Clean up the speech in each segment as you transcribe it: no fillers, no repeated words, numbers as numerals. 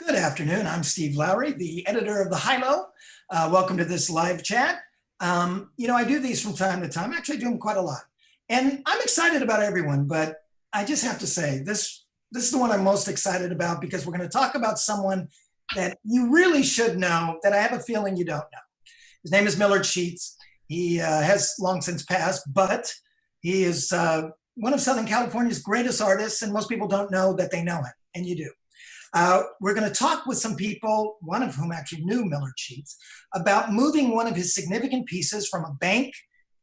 Good afternoon. I'm Steve Lowry, the editor of the Hilo. Welcome to this live chat. I do these from time to time. I actually do them quite a lot. And I'm excited about everyone, but I just have to say, this is the one I'm most excited about because we're going to talk about someone that you really should know that I have a feeling you don't know. His name is Millard Sheets. He has long since passed, but he is one of Southern California's greatest artists, and most people don't know that they know him, and you do. We're going to talk with some people, one of whom actually knew Millard Sheets, about moving one of his significant pieces from a bank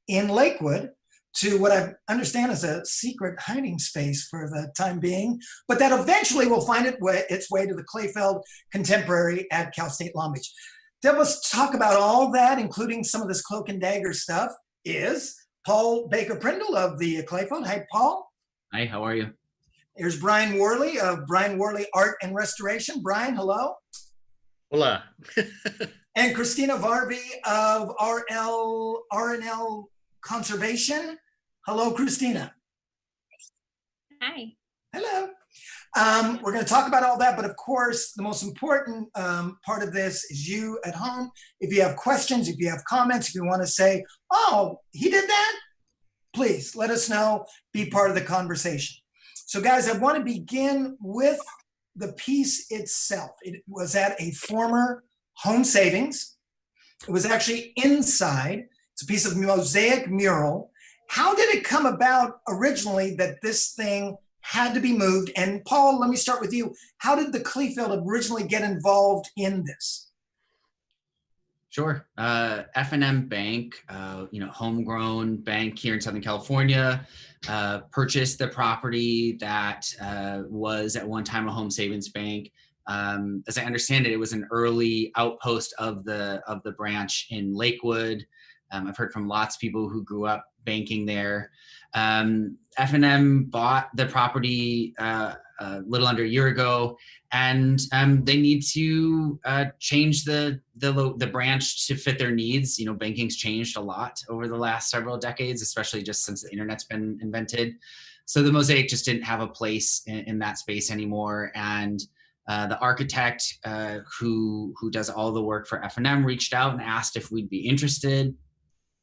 in Lakewood to what I understand is a secret hiding space for the time being, but that eventually will find its way to the Kleefeld Contemporary at Cal State Long Beach. To help us talk about all that, including some of this cloak and dagger stuff, is Paul Baker-Prindle of the Kleefeld. Hi, Paul. Hi, how are you? Here's Brian Worley of Brian Worley Art and Restoration. Brian, hello. Hola. And Christina Varvey of R&L Conservation. Hello, Christina. Hi. Hello. We're going to talk about all that, but of course, the most important part of this is you at home. If you have questions, if you have comments, if you want to say, oh, he did that, please let us know, be part of the conversation. So guys, I want to begin with the piece itself. It was at a former home savings. It was actually inside. It's a piece of mosaic mural. How did it come about originally that this thing had to be moved? And Paul, let me start with you. How did the Kleefeld originally get involved in this? Sure. F&M Bank, homegrown bank here in Southern California, purchased the property that was at one time a home savings bank. As I understand it, it was an early outpost of the branch in Lakewood. I've heard from lots of people who grew up banking there. F&M bought the property a little under a year ago, and they need to change the branch to fit their needs. Banking's changed a lot over the last several decades, especially just since the internet's been invented. So the Mosaic just didn't have a place in that space anymore. And the architect who does all the work for F&M reached out and asked if we'd be interested.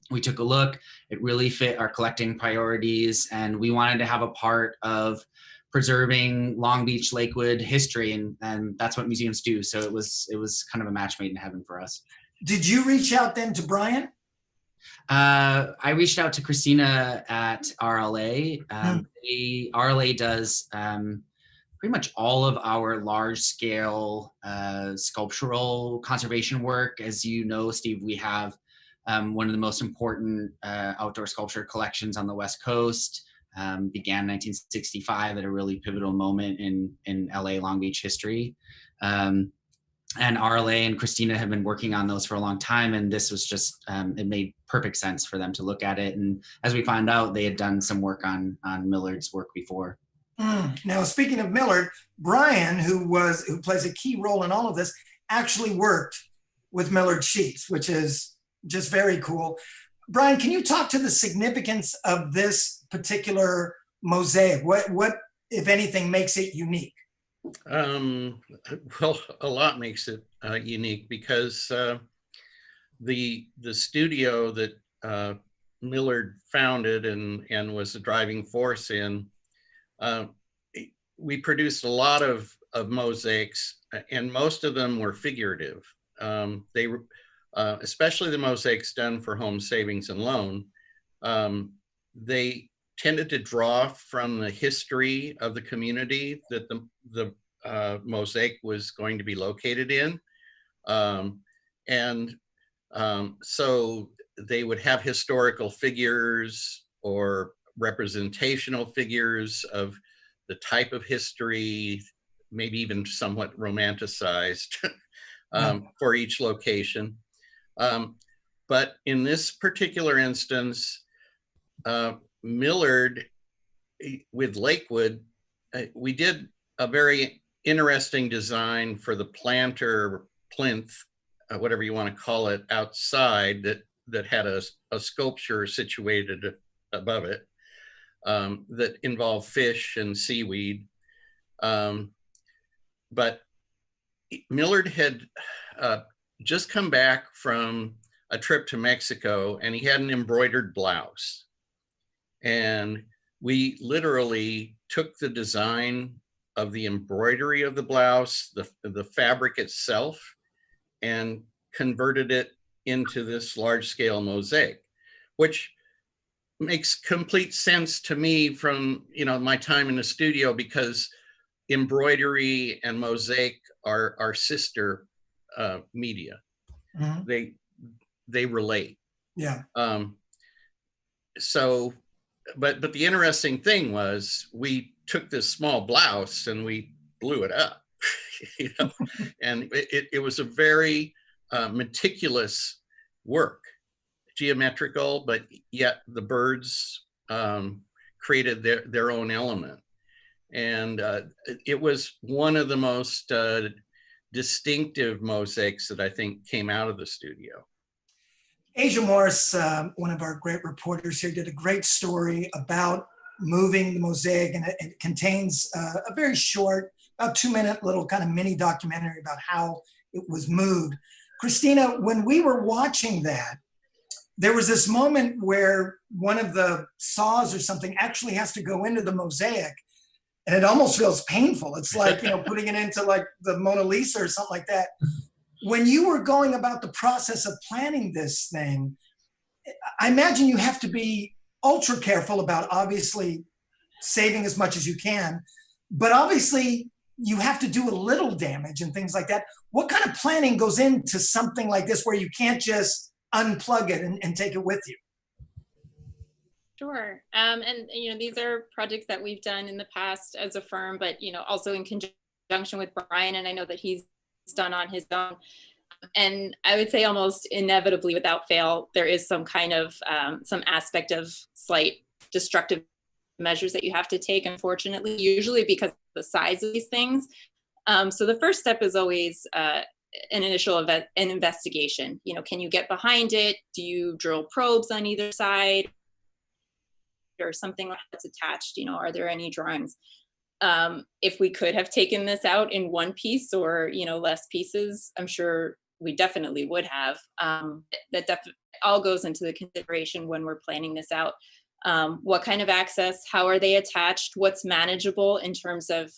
We took a look. It really fit our collecting priorities, and we wanted to have a part of preserving Long Beach Lakewood history, and that's what museums do. So it was kind of a match made in heaven for us. Did you reach out then to Brian? I reached out to Christina at RLA. RLA does pretty much all of our large-scale sculptural conservation work. As you know, Steve, we have one of the most important outdoor sculpture collections on the West Coast. Began in 1965 at a really pivotal moment in LA Long Beach history. And RLA and Christina have been working on those for a long time, and this was just, it made perfect sense for them to look at it. And as we found out, they had done some work on Millard's work before. Now, speaking of Millard, Brian, who plays a key role in all of this, actually worked with Millard Sheets, which is just very cool. Brian, can you talk to the significance of this particular mosaic? What, if anything, makes it unique? Well, a lot makes it unique because the studio that Millard founded and was the driving force in, we produced a lot of mosaics, and most of them were figurative. They were especially the mosaics done for home savings and loan. They tended to draw from the history of the community that the mosaic was going to be located in. So they would have historical figures or representational figures of the type of history, maybe even somewhat romanticized for each location. But in this particular instance, Millard with Lakewood, we did a very interesting design for the planter plinth, whatever you want to call it, outside that had a sculpture situated above it that involved fish and seaweed. But Millard had just come back from a trip to Mexico, and he had an embroidered blouse. And we literally took the design of the embroidery of the blouse, the fabric itself, and converted it into this large scale mosaic, which makes complete sense to me from, my time in the studio, because embroidery and mosaic are sister media. Mhm. They relate. Yeah. So, but the interesting thing was, we took this small blouse and we blew it up, and it was a very meticulous work, geometrical, but yet the birds created their own element. And it was one of the most distinctive mosaics that I think came out of the studio. Asia Morris, one of our great reporters here, did a great story about moving the mosaic, and it contains a very short, about 2-minute little kind of mini documentary about how it was moved. Christina, when we were watching that, there was this moment where one of the saws or something actually has to go into the mosaic, and it almost feels painful. It's like, putting it into like the Mona Lisa or something like that. When you were going about the process of planning this thing, I imagine you have to be ultra careful about obviously saving as much as you can, but obviously you have to do a little damage and things like that. What kind of planning goes into something like this where you can't just unplug it and take it with you? Sure. And these are projects that we've done in the past as a firm, but also in conjunction with Brian, and I know that he's done on his own. And I would say almost inevitably, without fail, there is some kind of some aspect of slight destructive measures that you have to take, unfortunately, usually because of the size of these things. So the first step is always an initial an investigation. Can you get behind it? Do you drill probes on either side or something that's attached? Are there any drawings? If we could have taken this out in one piece or less pieces, I'm sure we definitely would have. That all goes into the consideration when we're planning this out. What kind of access? How are they attached? What's manageable in terms of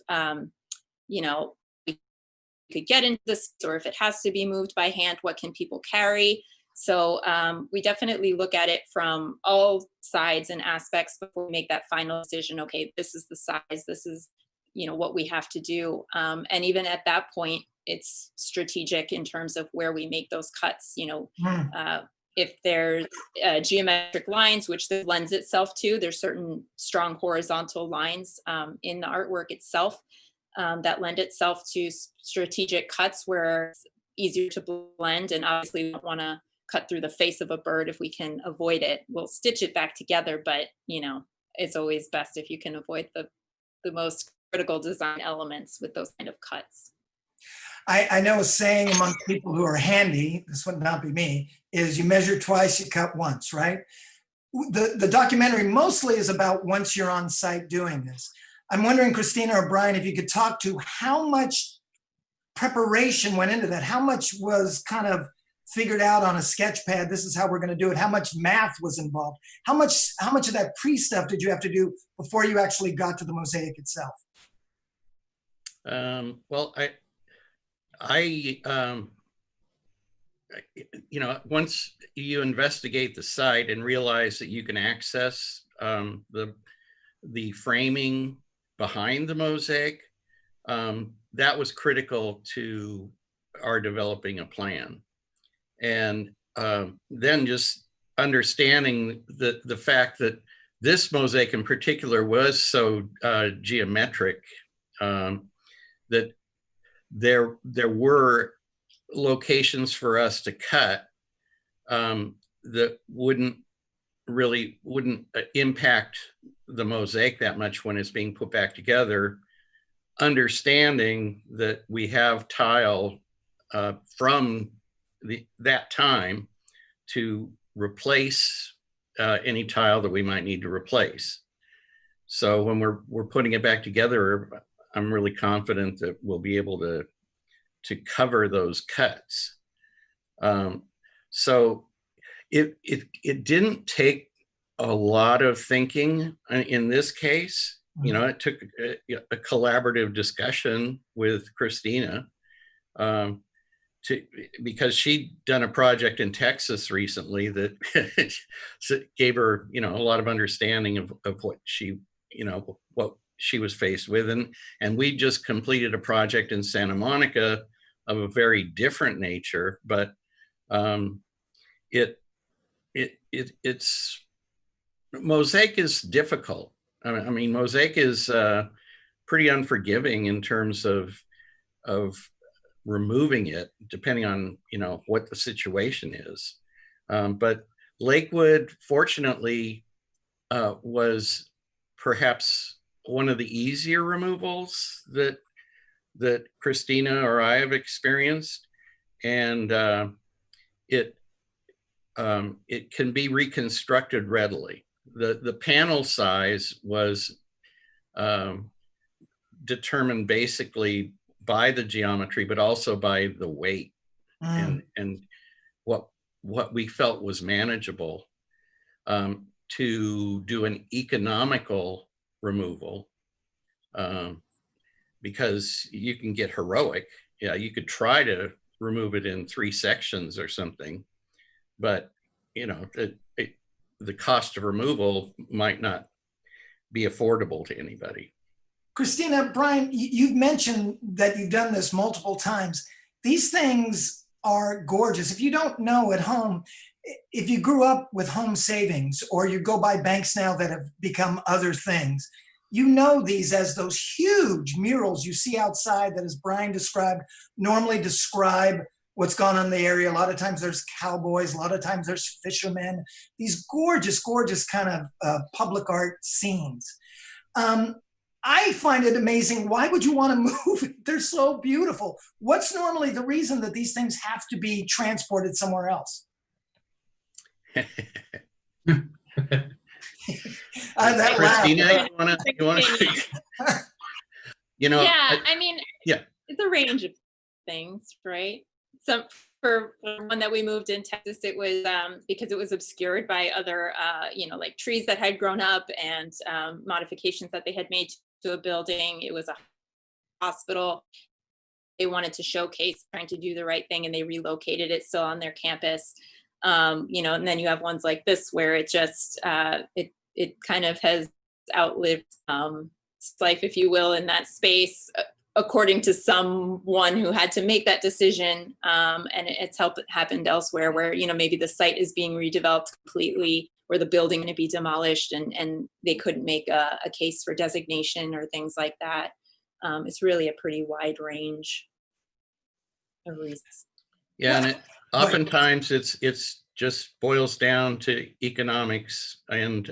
we could get into this, or if it has to be moved by hand, what can people carry? So we definitely look at it from all sides and aspects before we make that final decision. Okay, this is the size, this is what we have to do. And even at that point, it's strategic in terms of where we make those cuts. If there's geometric lines, which this lends itself to, there's certain strong horizontal lines in the artwork itself that lend itself to strategic cuts where it's easier to blend. And obviously we don't want to cut through the face of a bird if we can avoid it. We'll stitch it back together, but it's always best if you can avoid the most critical design elements with those kind of cuts. I know a saying among people who are handy, this would not be me, is you measure twice, you cut once, right? The documentary mostly is about once you're on site doing this. I'm wondering, Christina or Brian, if you could talk to how much preparation went into that, how much was kind of figured out on a sketch pad, this is how we're going to do it, how much math was involved, how much of that pre-stuff did you have to do before you actually got to the mosaic itself? Well, once you investigate the site and realize that you can access the framing behind the mosaic, that was critical to our developing a plan. And then just understanding the fact that this mosaic in particular was so geometric, that there were locations for us to cut that wouldn't impact the mosaic that much when it's being put back together, understanding that we have tile from that time to replace any tile that we might need to replace. So when we're putting it back together, I'm really confident that we'll be able to to cover those cuts. So it didn't take a lot of thinking in this case. You know, it took a collaborative discussion with Christina, because she'd done a project in Texas recently that gave her, you know, a lot of understanding of what she, you know, what she was faced with. And we just completed a project in Santa Monica of a very different nature, but it's Mosaic is difficult. I mean, Mosaic is pretty unforgiving in terms of removing it, depending on, you know, what the situation is. But Lakewood, fortunately, was perhaps one of the easier removals that Christina or I have experienced, and it can be reconstructed readily. The panel size was determined basically by the geometry, but also by the weight, and what we felt was manageable, to do an economical removal, because you can get heroic. Yeah, you could try to remove it in 3 sections or something, but you know, the cost of removal might not be affordable to anybody. Christina, Brian, you've mentioned that you've done this multiple times. These things are gorgeous. If you don't know at home, if you grew up with home savings or you go by banks now that have become other things, you know these as those huge murals you see outside that, as Brian described, normally describe what's gone on in the area. A lot of times there's cowboys, a lot of times there's fishermen, these gorgeous, gorgeous kind of public art scenes. I find it amazing. Why would you want to move? They're so beautiful. What's normally the reason that these things have to be transported somewhere else? That Christina, you want to you know, yeah, I mean, yeah, it's a range of things, right? Some, for one that we moved in Texas, it was because it was obscured by other, you know, like trees that had grown up and modifications that they had made to a building. It was a hospital. They wanted to showcase trying to do the right thing, and they relocated it still on their campus. You know, and then you have ones like this where it just it kind of has outlived its life, if you will, in that space, according to someone who had to make that decision. And it's happened elsewhere where, you know, maybe the site is being redeveloped completely, or the building going to be demolished, and they couldn't make a case for designation or things like that. It's really a pretty wide range of reasons. Yeah, and oftentimes it's just boils down to economics and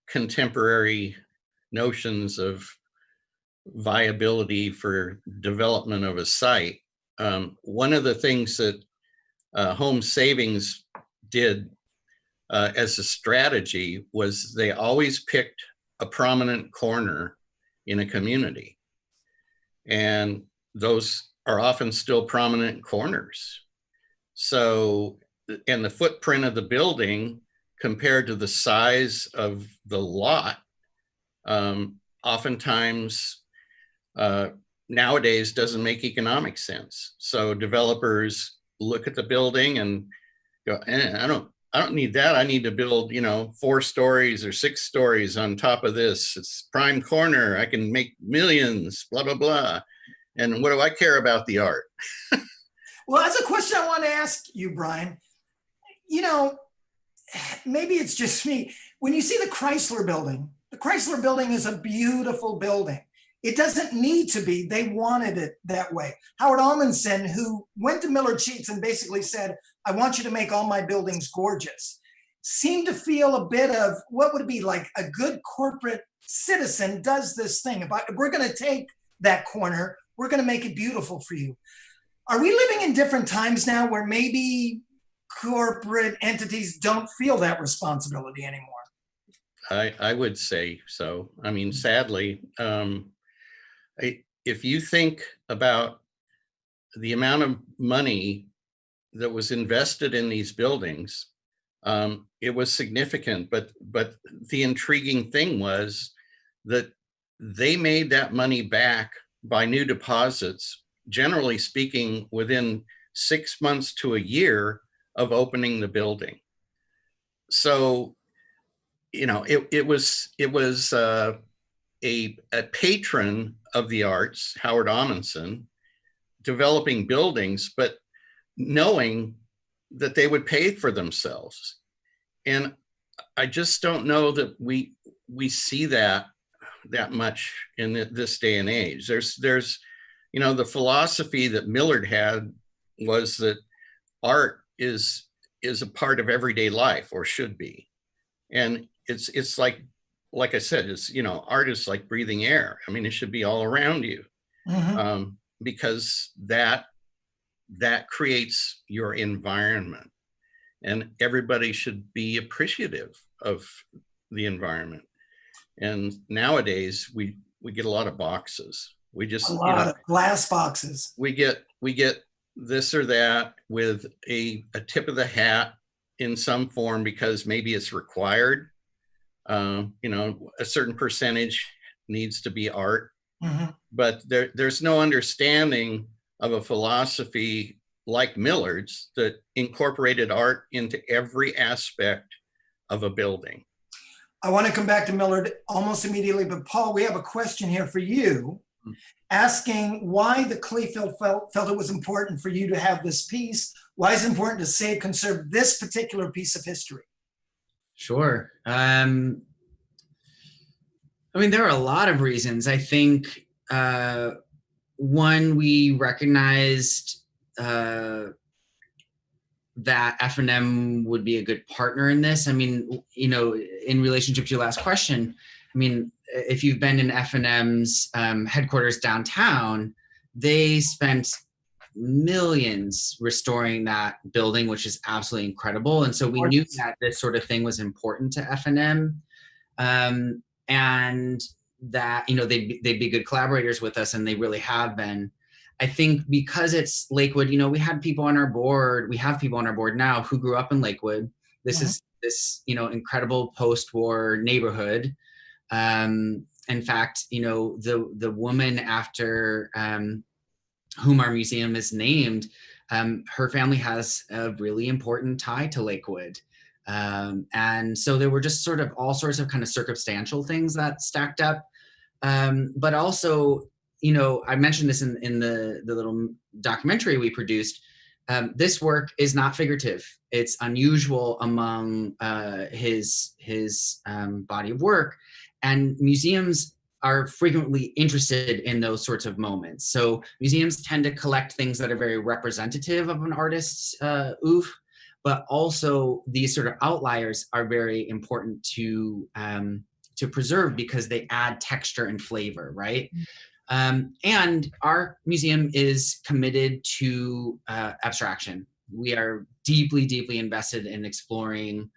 contemporary notions of viability for development of a site. One of the things that Home Savings did as a strategy was they always picked a prominent corner in a community, and those are often still prominent corners. So, and the footprint of the building compared to the size of the lot, oftentimes nowadays doesn't make economic sense. So developers look at the building and go, I don't need that. I need to build, you know, 4 stories or 6 stories on top of this. It's prime corner. I can make millions, blah, blah, blah. And what do I care about the art? Well, that's a question I want to ask you, Brian. You know, maybe it's just me. When you see the Chrysler building is a beautiful building. It doesn't need to be. They wanted it that way. Howard Amundsen, who went to Millard Sheets and basically said, I want you to make all my buildings gorgeous, seemed to feel a bit of what would be like a good corporate citizen does this thing. If we're going to take that corner, we're going to make it beautiful for you. Are we living in different times now where maybe corporate entities don't feel that responsibility anymore? I would say so. I mean, sadly, if you think about the amount of money that was invested in these buildings, it was significant. But the intriguing thing was that they made that money back by new deposits, generally speaking, within 6 months to a year of opening the building. So, it was a patron of the arts, Howard Amundsen, developing buildings, but knowing that they would pay for themselves. And I just don't know that we see that much in this day and age. There's the philosophy that Millard had was that art is a part of everyday life, or should be. And it's like I said, it's, art is like breathing air. I mean, it should be all around you. Mhm. Because that creates your environment, and everybody should be appreciative of the environment. And nowadays we get a lot of boxes. We A just, lot of glass boxes. we get this or that with a tip of the hat in some form, because maybe it's required. A certain percentage needs to be art. Mhm. But there's no understanding of a philosophy like Millard's that incorporated art into every aspect of a building. I want to come back to Millard almost immediately, but Paul, we have a question here for you, asking why the Kleefeld felt it was important for you to have this piece. Why is it important to save, conserve this particular piece of history? Sure. I mean, there are a lot of reasons. I think one, we recognized that F&M would be a good partner in this. I mean, in relationship to your last question, I mean, if you've been in F&M's headquarters downtown, they spent millions restoring that building, which is absolutely incredible. And so we knew that this sort of thing was important to F&M, and that, they'd be good collaborators with us, and they really have been. I think because it's Lakewood, we had people on our board, we have people on our board now who grew up in Lakewood. This is this, incredible post-war neighborhood. In fact, the woman after whom our museum is named, her family has a really important tie to Lakewood. And so there were just sort of all sorts of kind of circumstantial things that stacked up. But also, I mentioned this in the little documentary we produced. This work is not figurative. It's unusual among his body of work, and museums are frequently interested in those sorts of moments. So museums tend to collect things that are very representative of an artist's oeuvre, but also these sort of outliers are very important to preserve because they add texture and flavor, right? And our museum is committed to abstraction. We are deeply, deeply invested in exploring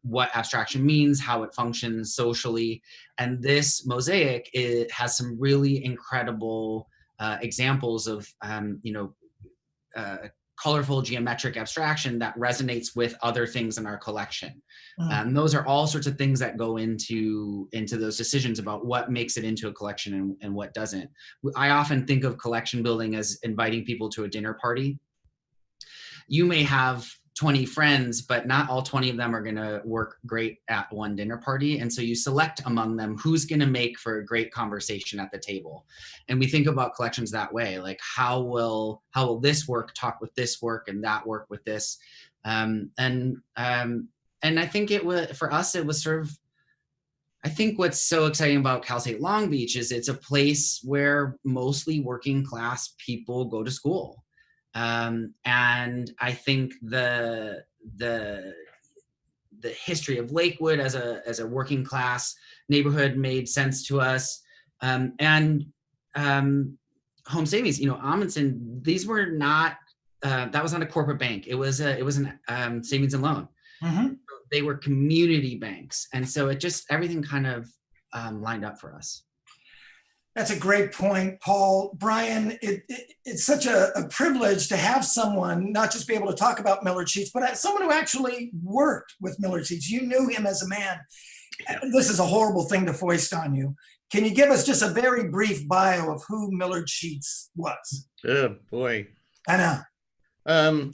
what abstraction means, how it functions socially. And this mosaic, it has some really incredible examples of, colorful geometric abstraction that resonates with other things in our collection. Those are all sorts of things that go into those decisions about what makes it into a collection and what doesn't. I often think of collection building as inviting people to a dinner party. You may have 20 friends, but not all 20 of them are going to work great at one dinner party. And so you select among them who's going to make for a great conversation at the table. And we think about collections that way, like how will this work talk with this work and that work with this? And I think for us, it was sort of, I think what's so exciting about Cal State Long Beach is it's a place where mostly working class people go to school. And I think the history of Lakewood as a working class neighborhood made sense to us. And home savings, Amundsen, these were not, that was not a corporate bank. It was an savings and loan. They were community banks. And so everything kind of lined up for us. That's a great point, Paul. Brian, it's such a privilege to have someone not just be able to talk about Millard Sheets, but as someone who actually worked with Millard Sheets. You knew him as a man. This is a horrible thing to foist on you. Can you give us just a very brief bio of who Millard Sheets was? Oh boy. I know.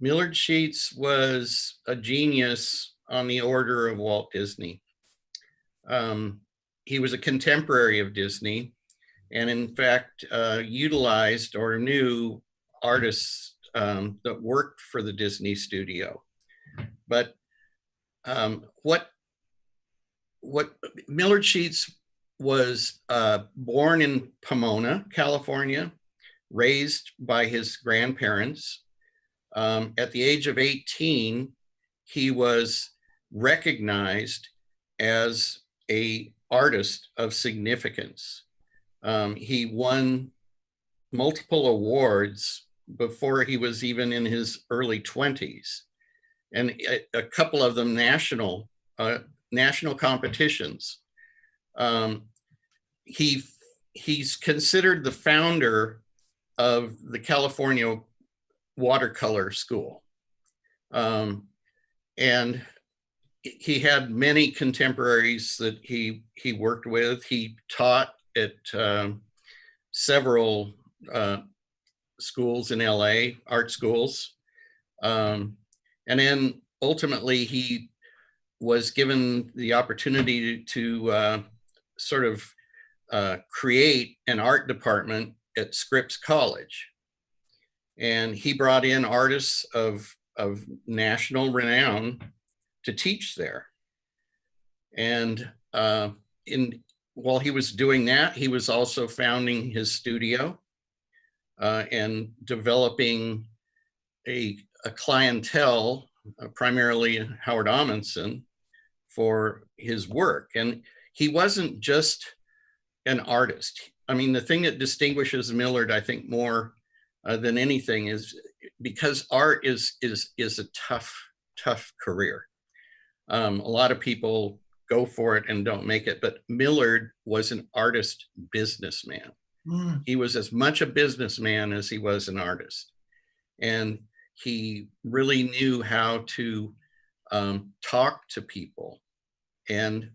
Millard Sheets was a genius on the order of Walt Disney. He was a contemporary of Disney, and in fact, utilized or knew artists that worked for the Disney studio. But what Millard Sheets was born in Pomona, California, raised by his grandparents. At the age of 18, he was recognized as an artist of significance. He won multiple awards before he was even in his early 20s, and a couple of them national competitions. He's considered the founder of the California watercolor school. And he had many contemporaries that he worked with. He taught at several schools in LA, art schools. And then ultimately he was given the opportunity to sort of create an art department at Scripps College. And he brought in artists of national renown to teach there. And while he was doing that, he was also founding his studio and developing a clientele, primarily Howard Amundsen, for his work. And he wasn't just an artist. I mean, the thing that distinguishes Millard, I think, more than anything is because art is a tough career. A lot of people go for it and don't make it, but Millard was an artist businessman. He was as much a businessman as he was an artist. And he really knew how to talk to people and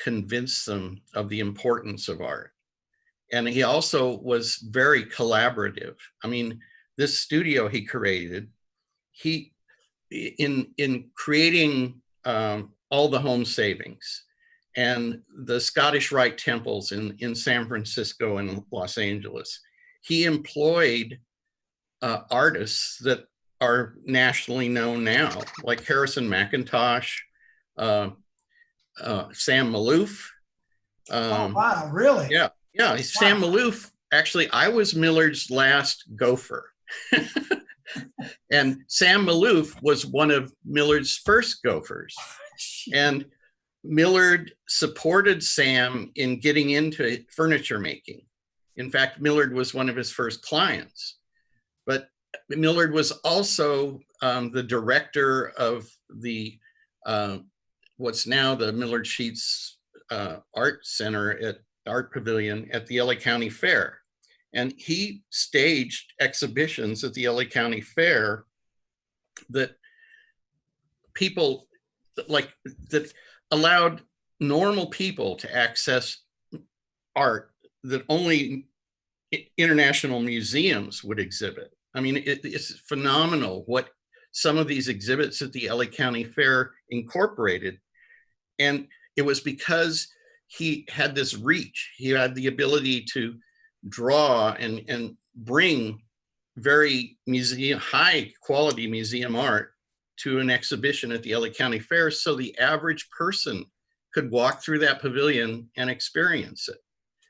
convince them of the importance of art. And he also was very collaborative. I mean, this studio he created, in creating all the home savings and the Scottish Rite temples in San Francisco and Los Angeles, he employed artists that are nationally known now, like Harrison McIntosh, Sam Maloof. Oh, wow, really? Yeah. Yeah, Sam Maloof, actually, I was Millard's last gopher. And Sam Maloof was one of Millard's first gophers. And Millard supported Sam in getting into furniture making. In fact, Millard was one of his first clients. But Millard was also the director of the what's now the Millard Sheets Art Center at Art Pavilion at the LA County Fair. And he staged exhibitions at the LA County Fair that people that allowed normal people to access art that only international museums would exhibit. I mean, it's phenomenal what some of these exhibits at the LA County Fair incorporated. And it was because he had this reach. He had the ability to draw and bring very high quality museum art to an exhibition at the LA County Fair, so the average person could walk through that pavilion and experience it.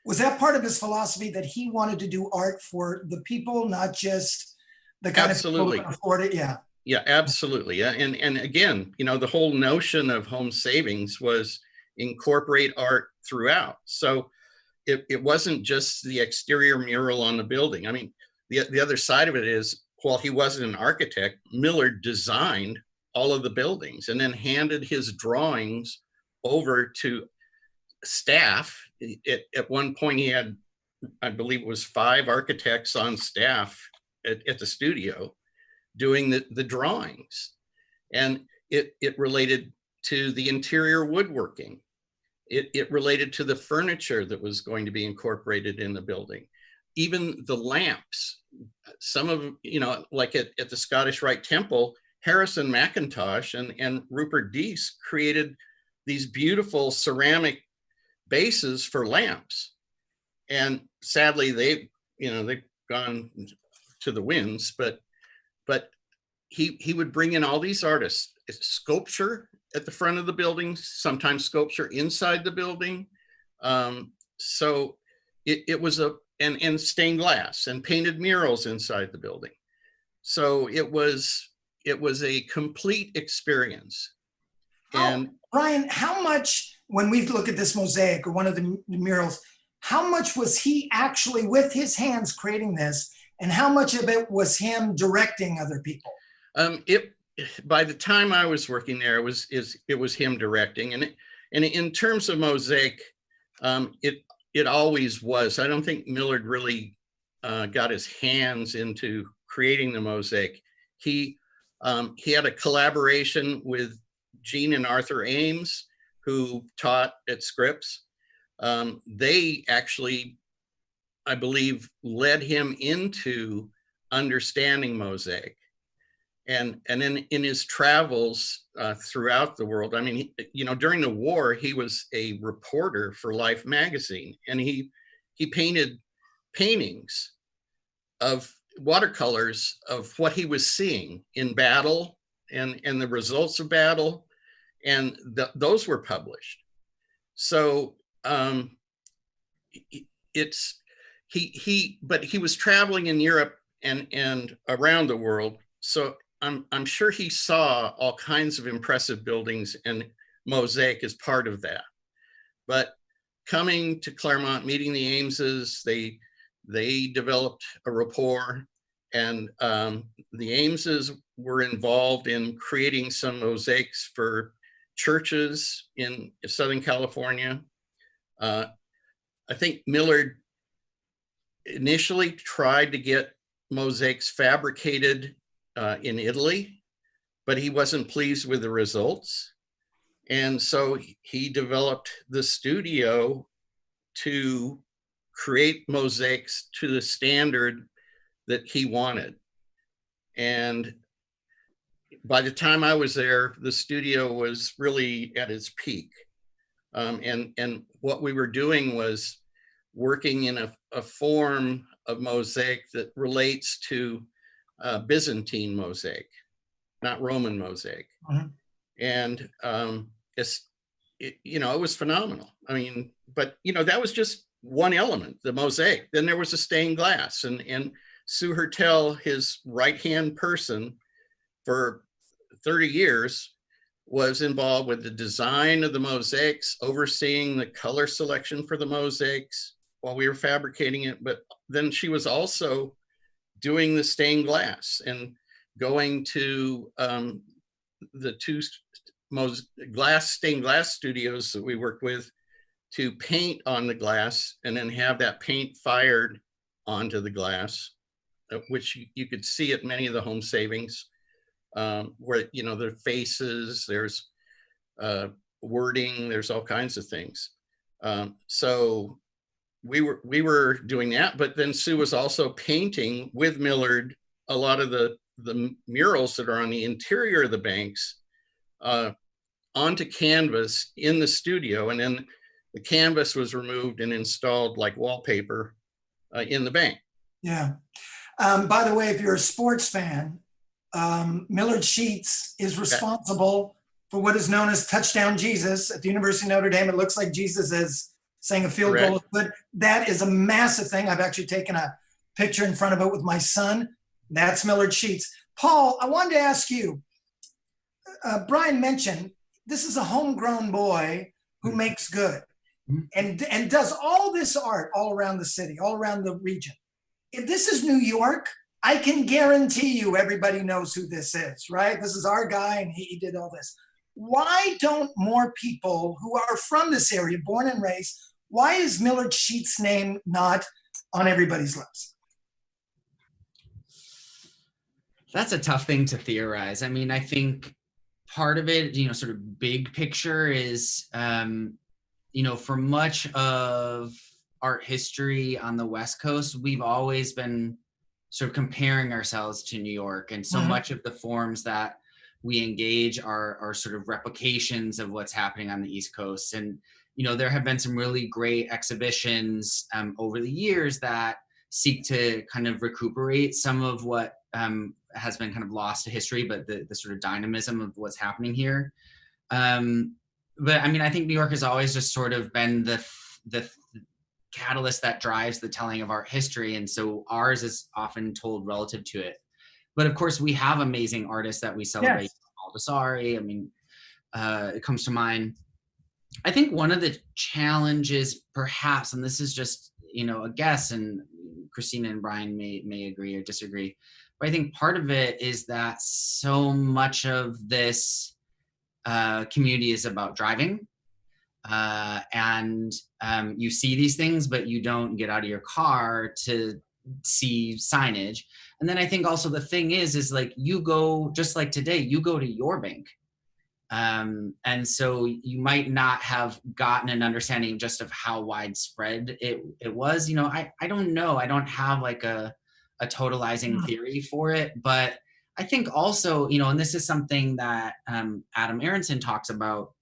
Was that part of his philosophy, that he wanted to do art for the people, not just the kind of people who can afford it? Yeah. Yeah, absolutely. Yeah. And again, you know, the whole notion of home savings was incorporate art throughout. So it wasn't just the exterior mural on the building. I mean, the other side of it is, while he wasn't an architect, Millard designed all of the buildings and then handed his drawings over to staff at one point he had, I believe it was 5 architects on staff at the studio doing the drawings. And it related to the interior woodworking. It related to the furniture that was going to be incorporated in the building. Even the lamps, some of, like at the Scottish Rite Temple, Harrison McIntosh and Rupert Deese created these beautiful ceramic bases for lamps. And sadly, they've gone to the winds, but he would bring in all these artists, sculpture at the front of the building, sometimes sculpture inside the building. So it was and stained glass and painted murals inside the building. So it was a complete experience. And Brian, how much, when we look at this mosaic or one of the murals, how much was he actually with his hands creating this, and how much of it was him directing other people? By the time I was working there, it was him directing, and in terms of mosaic, it always was. I don't think Millard really got his hands into creating the mosaic. He had a collaboration with Gene and Arthur Ames, who taught at Scripps. They actually, I believe, led him into understanding mosaic. And in his travels throughout the world, I mean, during the war, he was a reporter for Life magazine, and he painted paintings of watercolors of what he was seeing in battle and the results of battle, and those were published. So but he was traveling in Europe and around the world, so I'm sure he saw all kinds of impressive buildings, and mosaic is part of that. But coming to Claremont, meeting the Ameses, they developed a rapport, and the Ameses were involved in creating some mosaics for churches in Southern California. I think Millard initially tried to get mosaics fabricated in Italy, but he wasn't pleased with the results. And so he developed the studio to create mosaics to the standard that he wanted. And by the time I was there, the studio was really at its peak. And what we were doing was working in a form of mosaic that relates to Byzantine mosaic, not Roman mosaic. Mm-hmm. And it was phenomenal. I mean, but that was just one element, the mosaic. Then there was a stained glass, and Sue Hertel, his right-hand person for 30 years, was involved with the design of the mosaics, overseeing the color selection for the mosaics while we were fabricating it. But then she was also doing the stained glass and going to the two stained glass studios that we worked with to paint on the glass and then have that paint fired onto the glass, which you could see at many of the home savings, where there are faces, there's wording, there's all kinds of things. So we were doing that, but then Sue was also painting with Millard a lot of the murals that are on the interior of the banks onto canvas in the studio, and then the canvas was removed and installed like wallpaper in the bank. Yeah. By the way, if you're a sports fan, Millard Sheets is responsible for what is known as Touchdown Jesus at the University of Notre Dame. It looks like Jesus is saying a field goal is good. That is a massive thing. I've actually taken a picture in front of it with my son. That's Millard Sheets. Paul, I wanted to ask you, Brian mentioned this is a homegrown boy who makes good and does all this art all around the city, all around the region. If this is New York, I can guarantee you everybody knows who this is, right? This is our guy, and he did all this. Why don't more people who are from this area, born and raised, Why is Millard Sheets' name not on everybody's lips? That's a tough thing to theorize. I mean, I think part of it, sort of big picture is, for much of art history on the West Coast, we've always been sort of comparing ourselves to New York. And so much of the forms that we engage are sort of replications of what's happening on the East Coast. And, there have been some really great exhibitions over the years that seek to kind of recuperate some of what has been kind of lost to history, but the sort of dynamism of what's happening here. But I mean, I think New York has always just sort of been the catalyst that drives the telling of art history. And so ours is often told relative to it. But of course, we have amazing artists that we celebrate. Yes. Baldessari, I mean, it comes to mind. I think one of the challenges, perhaps, and this is just, a guess, and Christina and Brian may agree or disagree, but I think part of it is that so much of this community is about driving. And you see these things, but you don't get out of your car to see signage. And then I think also the thing is like you go, just like today, you go to your bank. And so you might not have gotten an understanding just of how widespread it was. I don't know. I don't have like a totalizing theory for it, but I think also, and this is something that Adam Aronson talks about,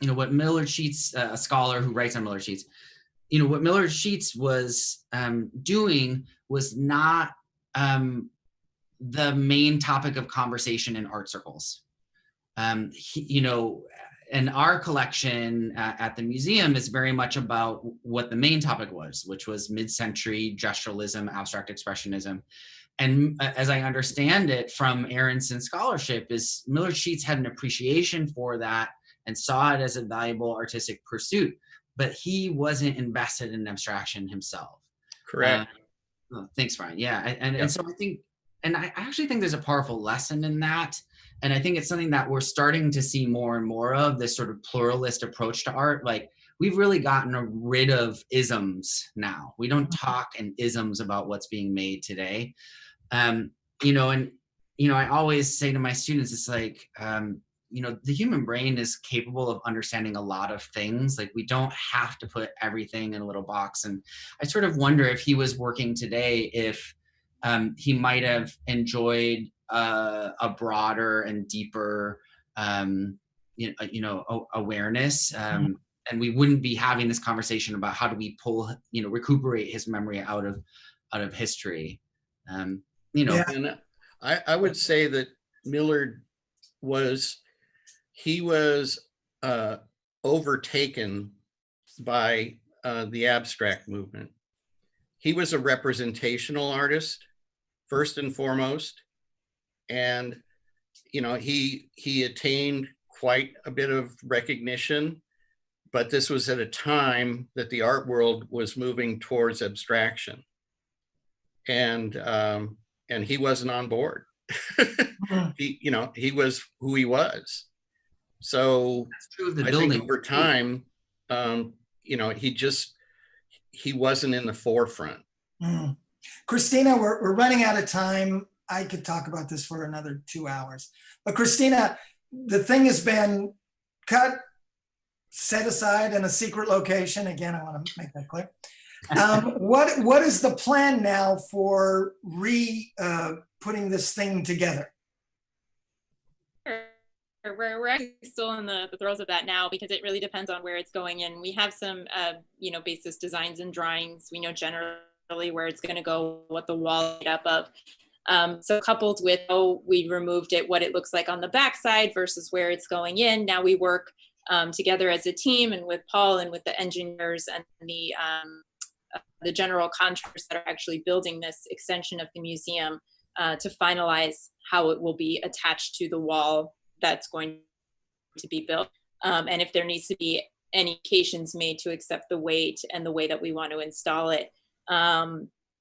what Millard Sheets, a scholar who writes on Millard Sheets, what Millard Sheets was doing was not the main topic of conversation in art circles. And our collection at the museum is very much about what the main topic was, which was mid-century gesturalism, abstract expressionism. And as I understand it from Aronson's scholarship, is Millard Sheets had an appreciation for that and saw it as a valuable artistic pursuit, but he wasn't invested in abstraction himself. Correct. Thanks, Brian. Yeah, and so I think, and I actually think there's a powerful lesson in that. And I think it's something that we're starting to see more and more of, this sort of pluralist approach to art. Like, we've really gotten rid of isms now. We don't talk in isms about what's being made today. I always say to my students, it's like, the human brain is capable of understanding a lot of things. Like, we don't have to put everything in a little box. And I sort of wonder if he was working today, if he might have enjoyed a broader and deeper, awareness, and we wouldn't be having this conversation about how do we recuperate his memory out of history. And I would say that Millard was overtaken by the abstract movement. He was a representational artist, first and foremost. And, he attained quite a bit of recognition, but this was at a time that the art world was moving towards abstraction. And he wasn't on board. He was who he was. So that's true of the I building. think over time, he wasn't in the forefront. Christina, we're running out of time. I could talk about this for another 2 hours. But Christina, the thing has been cut, set aside in a secret location. Again, I want to make that clear. What is the plan now for putting this thing together? We're actually still in the throes of that now, because it really depends on where it's going in. We have some, basis designs and drawings. We know generally where it's going to go, what the wall is made up of. So coupled with we removed it, what it looks like on the backside versus where it's going in. Now we work together as a team, and with Paul and with the engineers and the general contractors that are actually building this extension of the museum to finalize how it will be attached to the wall that's going to be built. And if there needs to be any modifications made to accept the weight and the way that we want to install it.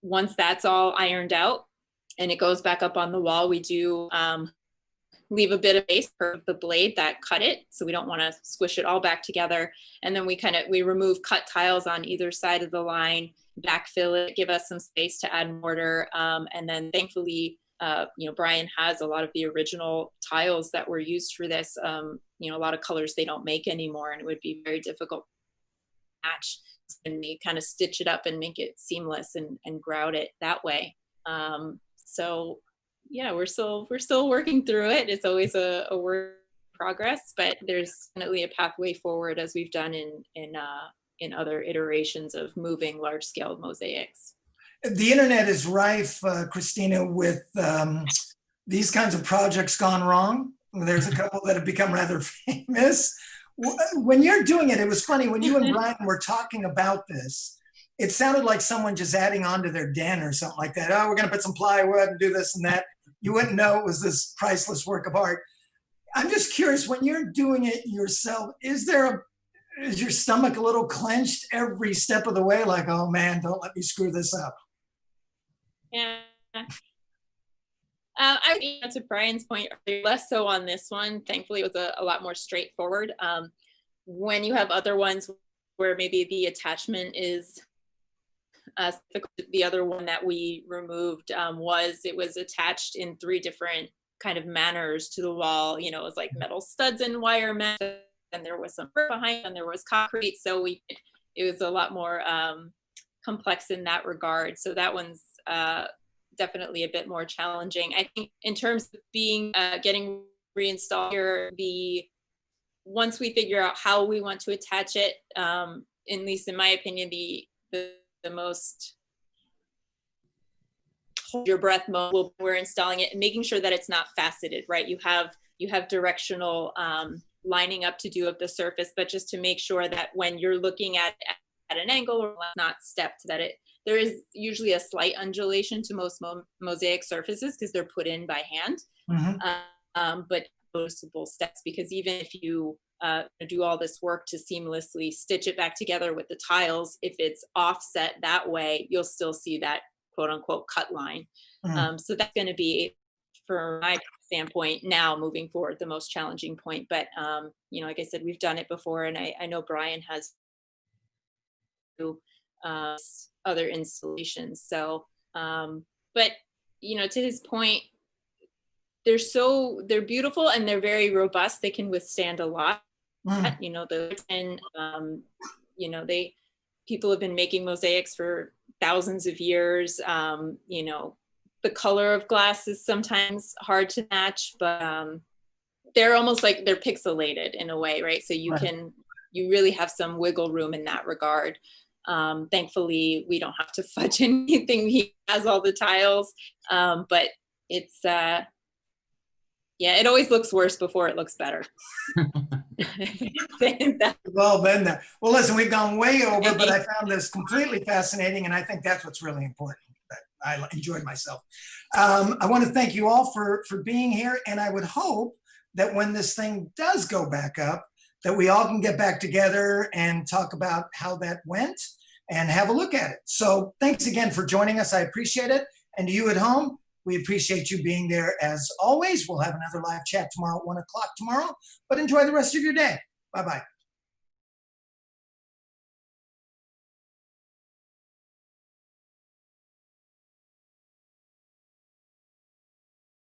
Once that's all ironed out and it goes back up on the wall, we do leave a bit of space for the blade that cut it. So we don't want to squish it all back together. And then we remove cut tiles on either side of the line, backfill it, give us some space to add mortar. And then thankfully, Brian has a lot of the original tiles that were used for this, a lot of colors they don't make anymore, and it would be very difficult to match. And they kind of stitch it up and make it seamless and grout it that way. So yeah, we're still working through it. It's always a work in progress, but there's definitely a pathway forward, as we've done in other iterations of moving large scale mosaics. The internet is rife, Christina, with these kinds of projects gone wrong. There's a couple that have become rather famous. When you're doing it, it was funny, when you and Brian were talking about this, it sounded like someone just adding on to their den or something like that. Oh, we're going to put some plywood and do this and that. You wouldn't know it was this priceless work of art. I'm just curious, when you're doing it yourself, is your stomach a little clenched every step of the way? Like, oh man, don't let me screw this up. Yeah. I mean, to Brian's point, less so on this one. Thankfully, it was a lot more straightforward. When you have other ones where maybe the attachment is the other one that we removed was attached in 3 different kind of manners to the wall. It was like metal studs and wire mesh, and there was some brick behind, and there was concrete. So it was a lot more complex in that regard. So that one's definitely a bit more challenging. I think in terms of getting reinstalled here, once we figure out how we want to attach it, at least in my opinion, the most hold your breath mode when we're installing it, and making sure that it's not faceted, right? You have directional lining up to do of the surface, but just to make sure that when you're looking at an angle or not stepped, that there is usually a slight undulation to most mosaic surfaces because they're put in by hand. Mm-hmm. But noticeable steps, because even if you do all this work to seamlessly stitch it back together with the tiles, if it's offset that way, you'll still see that quote unquote cut line. Mm-hmm. So that's going to be, from my standpoint now moving forward, the most challenging point. But like I said, we've done it before, and I know Brian has other installations. So but to his point, they're beautiful and they're very robust. They can withstand a lot. People have been making mosaics for thousands of years. The color of glass is sometimes hard to match, but they're almost like they're pixelated in a way, right? So you really have some wiggle room in that regard. Thankfully, we don't have to fudge anything. He has all the tiles, but it's it always looks worse before it looks better. Well, then, well, listen, we've gone way over, but I found this completely fascinating, and I think that's what's really important. I enjoyed myself. I want to thank you all for being here, and I would hope that when this thing does go back up, that we all can get back together and talk about how that went and have a look at it. So thanks again for joining us. I appreciate it. And to you at home, we appreciate you being there as always. We'll have another live chat tomorrow at 1 o'clock tomorrow, but enjoy the rest of your day. Bye-bye.